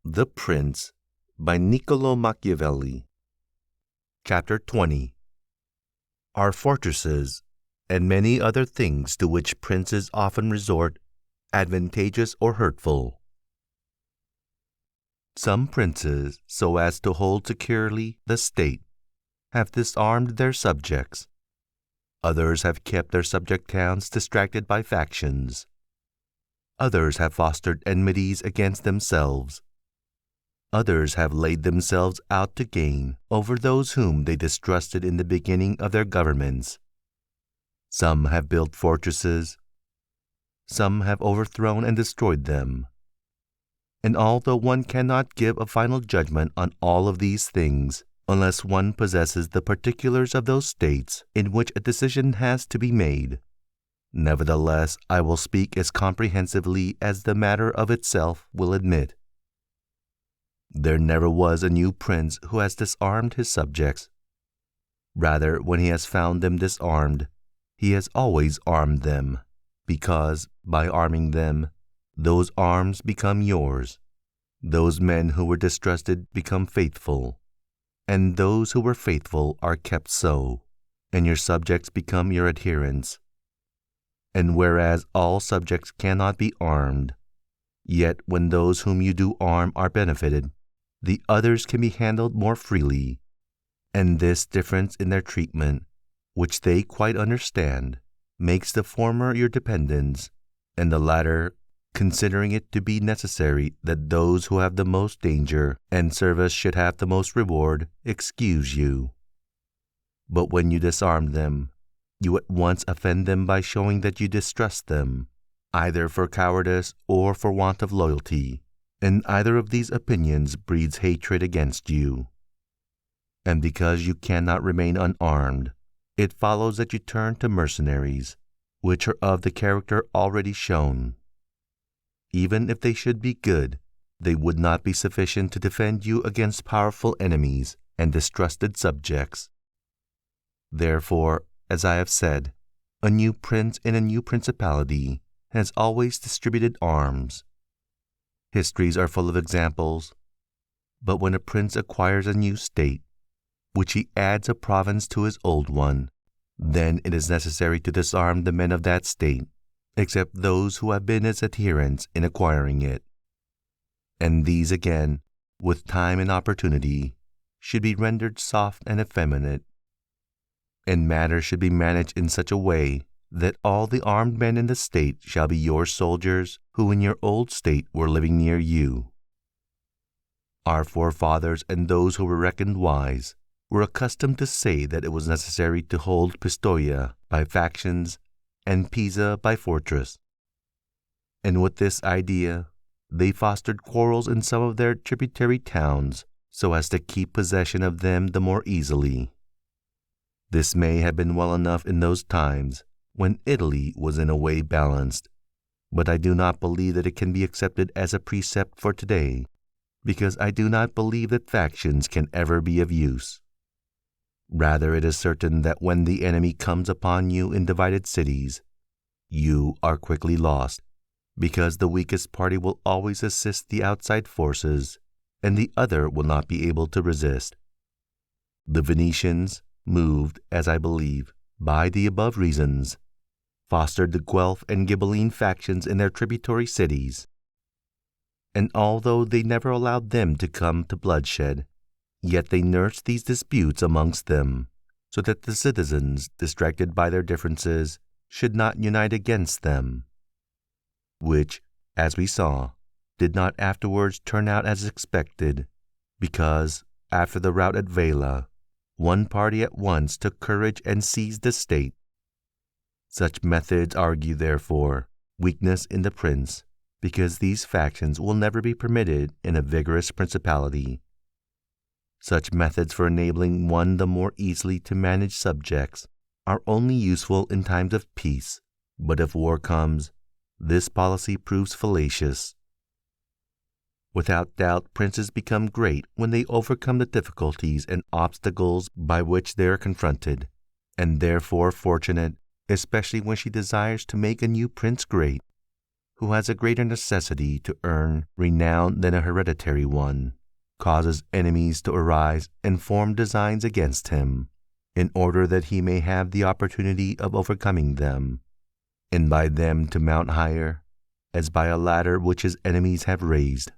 The Prince by Niccolo Machiavelli. Chapter 20. Are fortresses, and many other things to which princes often resort, advantageous or hurtful? Some princes, so as to hold securely the state, have disarmed their subjects. Others have kept their subject towns distracted by factions. Others have fostered enmities against themselves. Others have laid themselves out to gain over those whom they distrusted in the beginning of their governments. Some have built fortresses. Some have overthrown and destroyed them. And although one cannot give a final judgment on all of these things unless one possesses the particulars of those states in which a decision has to be made, nevertheless I will speak as comprehensively as the matter of itself will admit. There never was a new prince who has disarmed his subjects. Rather, when he has found them disarmed, he has always armed them, because, by arming them, those arms become yours. Those men who were distrusted become faithful, and those who were faithful are kept so, and your subjects become your adherents. And whereas all subjects cannot be armed, yet when those whom you do arm are benefited, the others can be handled more freely, and this difference in their treatment, which they quite understand, makes the former your dependents, and the latter, considering it to be necessary that those who have the most danger and service should have the most reward, excuse you. But when you disarm them, you at once offend them by showing that you distrust them, either for cowardice or for want of loyalty, and either of these opinions breeds hatred against you. And because you cannot remain unarmed, it follows that you turn to mercenaries, which are of the character already shown. Even if they should be good, they would not be sufficient to defend you against powerful enemies and distrusted subjects. Therefore, as I have said, a new prince in a new principality has always distributed arms. Histories are full of examples. But when a prince acquires a new state, which he adds a province to his old one, then it is necessary to disarm the men of that state, except those who have been his adherents in acquiring it. And these again, with time and opportunity, should be rendered soft and effeminate. And matters should be managed in such a way that all the armed men in the state shall be your soldiers who in your old state were living near you. Our forefathers and those who were reckoned wise were accustomed to say that it was necessary to hold Pistoia by factions and Pisa by fortress. And with this idea, they fostered quarrels in some of their tributary towns so as to keep possession of them the more easily. This may have been well enough in those times, when Italy was in a way balanced, but I do not believe that it can be accepted as a precept for today, because I do not believe that factions can ever be of use. Rather, it is certain that when the enemy comes upon you in divided cities, you are quickly lost, because the weakest party will always assist the outside forces, and the other will not be able to resist. The Venetians, moved, as I believe, by the above reasons, fostered the Guelph and Ghibelline factions in their tributary cities. And although they never allowed them to come to bloodshed, yet they nursed these disputes amongst them, so that the citizens, distracted by their differences, should not unite against them, which, as we saw, did not afterwards turn out as expected, because, after the rout at Vela, one party at once took courage and seized the state. Such methods argue, therefore, weakness in the prince, because these factions will never be permitted in a vigorous principality. Such methods for enabling one the more easily to manage subjects are only useful in times of peace, but if war comes, this policy proves fallacious. Without doubt, princes become great when they overcome the difficulties and obstacles by which they are confronted, and therefore fortunate, especially when she desires to make a new prince great. who has a greater necessity to earn renown than a hereditary one, causes enemies to arise and form designs against him, in order that he may have the opportunity of overcoming them, and by them to mount higher, as by a ladder which his enemies have raised.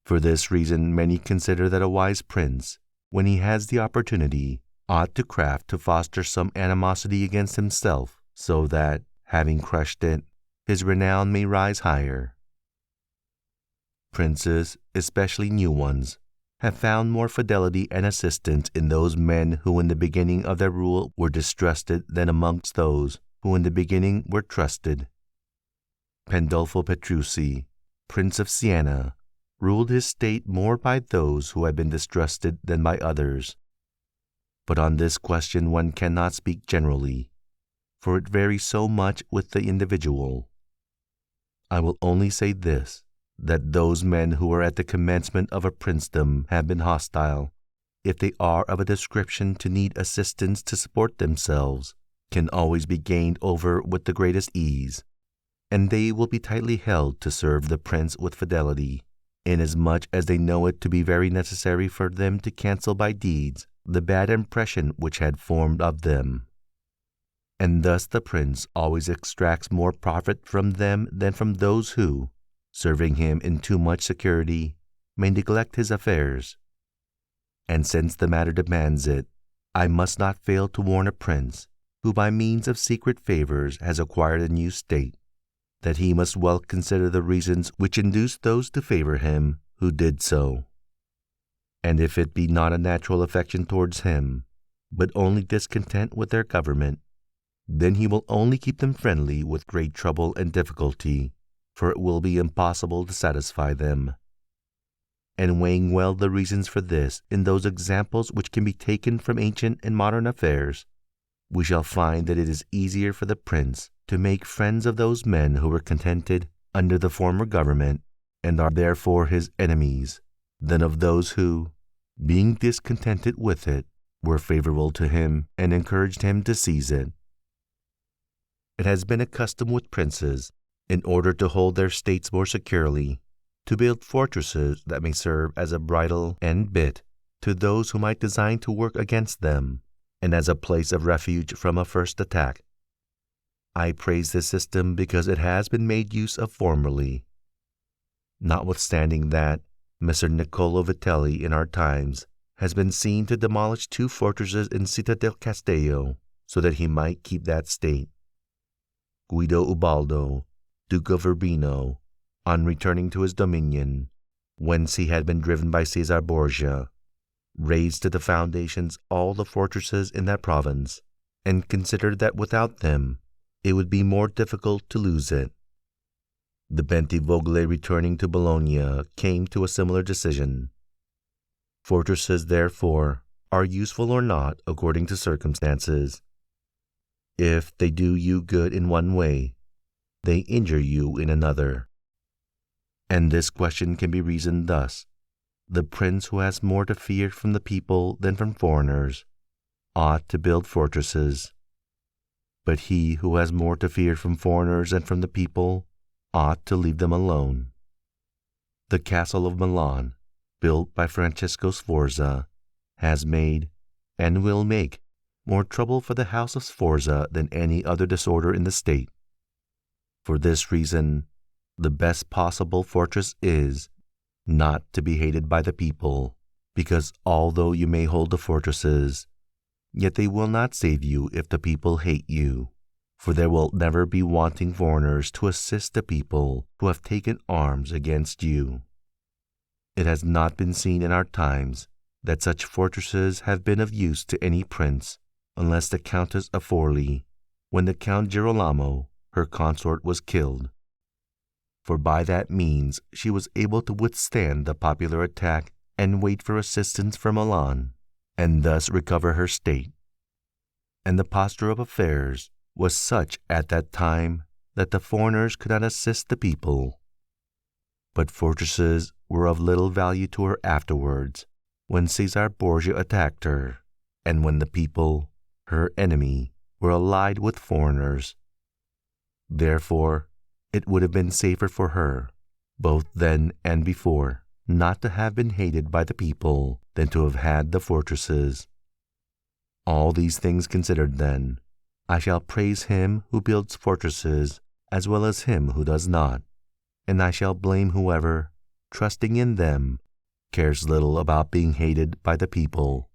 For this reason many consider that a wise prince, when he has the opportunity, ought to craft to foster some animosity against himself, so that, having crushed it, his renown may rise higher. Princes, especially new ones, have found more fidelity and assistance in those men who in the beginning of their rule were distrusted than amongst those who in the beginning were trusted. Pandolfo Petrucci, Prince of Siena, ruled his state more by those who had been distrusted than by others. But on this question one cannot speak generally, for it varies so much with the individual. I will only say this, that those men who are at the commencement of a princedom have been hostile, if they are of a description to need assistance to support themselves, can always be gained over with the greatest ease, and they will be tightly held to serve the prince with fidelity, inasmuch as they know it to be very necessary for them to cancel by deeds the bad impression which had formed of them. And thus the prince always extracts more profit from them than from those who, serving him in too much security, may neglect his affairs. And since the matter demands it, I must not fail to warn a prince, who by means of secret favors has acquired a new state, that he must well consider the reasons which induced those to favor him who did so. And if it be not a natural affection towards him, but only discontent with their government, then he will only keep them friendly with great trouble and difficulty, for it will be impossible to satisfy them. And weighing well the reasons for this in those examples which can be taken from ancient and modern affairs, we shall find that it is easier for the prince to make friends of those men who were contented under the former government and are therefore his enemies, than of those who, being discontented with it, were favorable to him and encouraged him to seize it. It has been a custom with princes, in order to hold their states more securely, to build fortresses that may serve as a bridle and bit to those who might design to work against them, and as a place of refuge from a first attack. I praise this system because it has been made use of formerly. Notwithstanding that, Messer Niccolo Machiavelli in our times has been seen to demolish 2 fortresses in Città del Castello, so that he might keep that state. Guido Ubaldo, Duke of Urbino, on returning to his dominion, whence he had been driven by Caesar Borgia, razed to the foundations all the fortresses in that province, and considered that without them it would be more difficult to lose it. The Bentivoglio returning to Bologna came to a similar decision. Fortresses, therefore, are useful or not according to circumstances. If they do you good in one way, they injure you in another. And this question can be reasoned thus: the prince who has more to fear from the people than from foreigners ought to build fortresses, but he who has more to fear from foreigners than from the people ought to leave them alone. The castle of Milan, built by Francesco Sforza, has made, and will make, more trouble for the house of Sforza than any other disorder in the state. For this reason, the best possible fortress is not to be hated by the people, because although you may hold the fortresses, yet they will not save you if the people hate you, for there will never be wanting foreigners to assist the people who have taken arms against you. It has not been seen in our times that such fortresses have been of use to any prince, unless the Countess of Forli, when the Count Girolamo, her consort, was killed. For by that means she was able to withstand the popular attack and wait for assistance from Milan, and thus recover her state. And the posture of affairs was such at that time that the foreigners could not assist the people. But fortresses were of little value to her afterwards, when Caesar Borgia attacked her, and when the people, her enemy, were allied with foreigners. Therefore, It would have been safer for her, both then and before, not to have been hated by the people than to have had the fortresses. All these things considered, then, I shall praise him who builds fortresses as well as him who does not, and I shall blame whoever, trusting in them, cares little about being hated by the people.